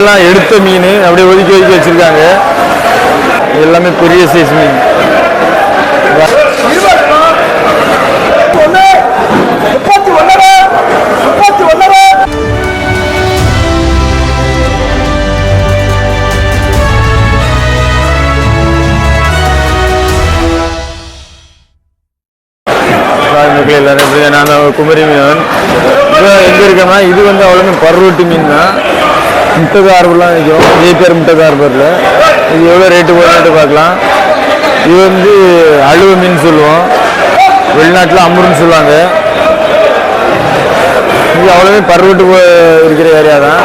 எல்லாம் எடுத்த மீன் அப்படியே ஒதுக்கி ஒதுக்கி வச்சிருக்காங்க. எல்லாமே பெரிய சைஸ் மீன். எல்லாரும் நான் குமரி மீன் எங்க இருக்கேன்னா இது அவ்வளவுமே பருவட்டு மீன் தான். முட்டை ஹார்பர்லாம் நிற்கும். இதே பேர் முட்டை ஹார்பரில். இது எவ்வளோ ரேட்டு போட்டு பார்க்கலாம். இது அழுவ மீன் சொல்லுவோம். வெளிநாட்டில் அம்முருன்னு சொல்லுவாங்க. இது அவ்வளோவே பருவட்டு இருக்கிற ஏரியா தான்.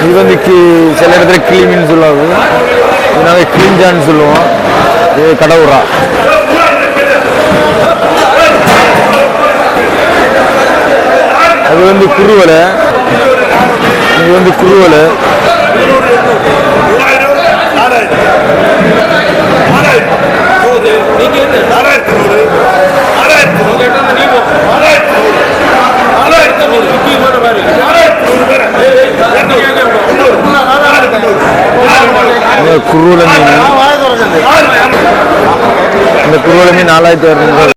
இது சில இடத்துல கிளி மீன் சொல்லுவாங்க. இது நாங்கள் கிளிஞ்சான்னு சொல்லுவோம். இது கடவுரா. அது குருவலை. இது குருவலை. குருவலை மீன். இந்த குருவலை மீன் 4200.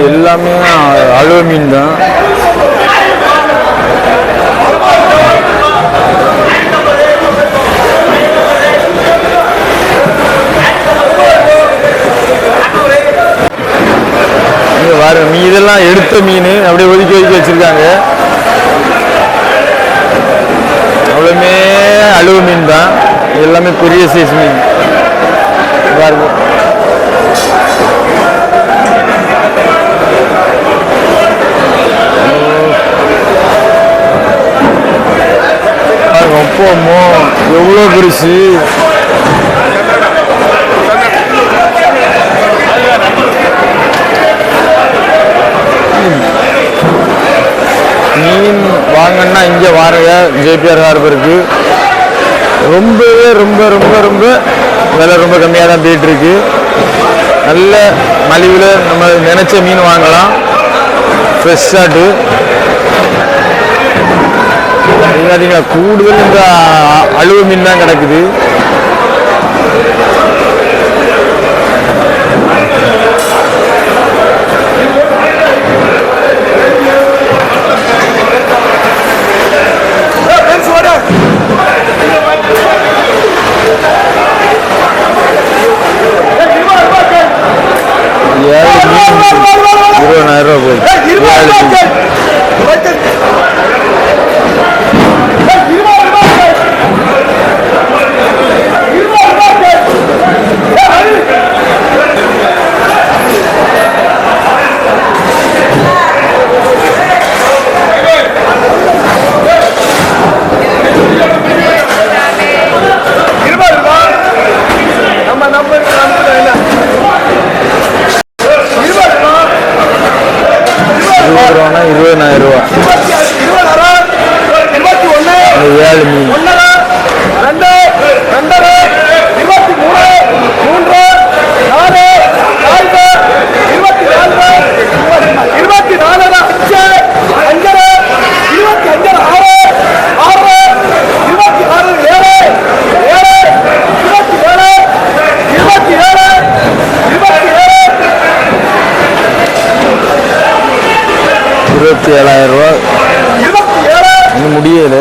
எல்லாமே அழுவ மீன் தான். இதெல்லாம் எடுத்த மீன் அப்படியே ஒதுக்கி ஒதுக்கி வச்சிருக்காங்க. அவ்வளவுமே அழுவ மீன் தான். எல்லாமே பெரிய சைஸ் மீன். பாருங்க. அப்போமோ எவ்வளோ பெருசு. மீன் வாங்கன்னா இங்கே வாருங்க. ஜேபிஆர் ஹார்பருக்கு ரொம்பவே ரொம்ப ரொம்ப ரொம்ப விலை ரொம்ப கம்மியாக தான் போயிட்டு இருக்கு. நல்ல மலிவில் நம்ம நினைச்ச மீன் வாங்கலாம். ஃப்ரெஷ்ஷாட்டு கூடுதல் இந்த அழுவ மீன் தான் கிடக்குது. $27,000 முடியல.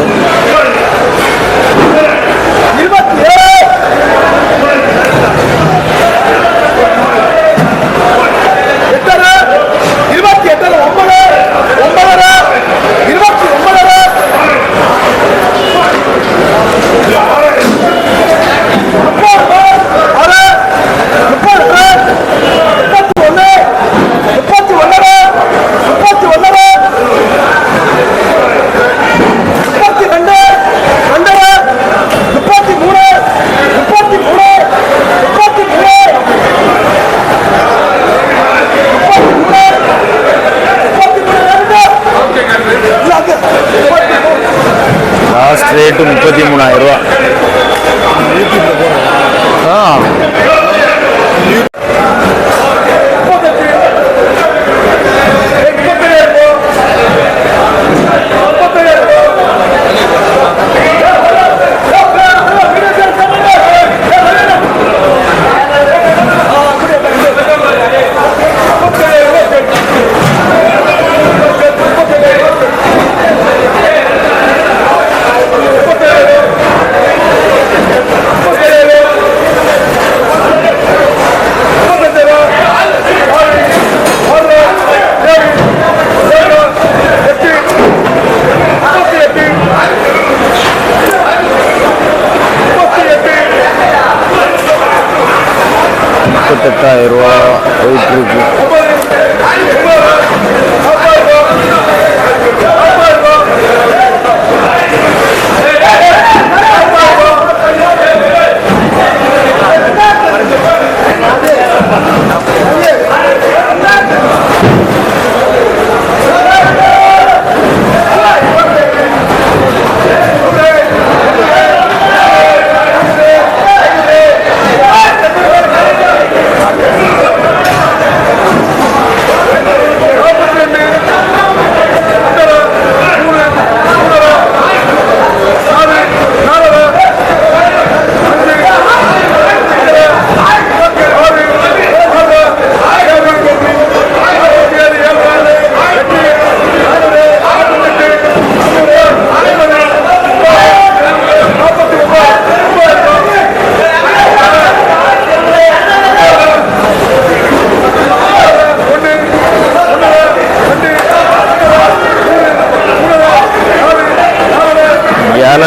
ரேட்டு 33,000 ரூபா. ரூபா போயிட்டு இருக்கு.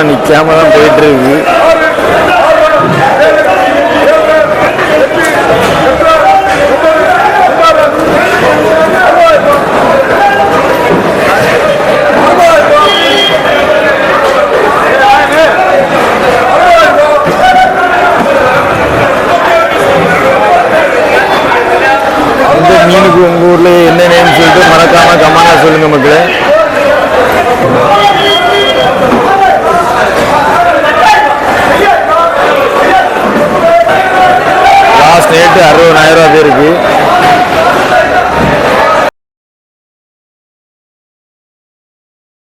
நிக்காம தான் போயிட்டு இருக்கு. இந்த மீனுக்கு உங்க ஊர்ல என்ன நேம் சொல்லிட்டு மறக்காம கமெண்டா சொல்லுங்க மக்களே. ரேட்டு 60,000 ரூபா இருக்கு.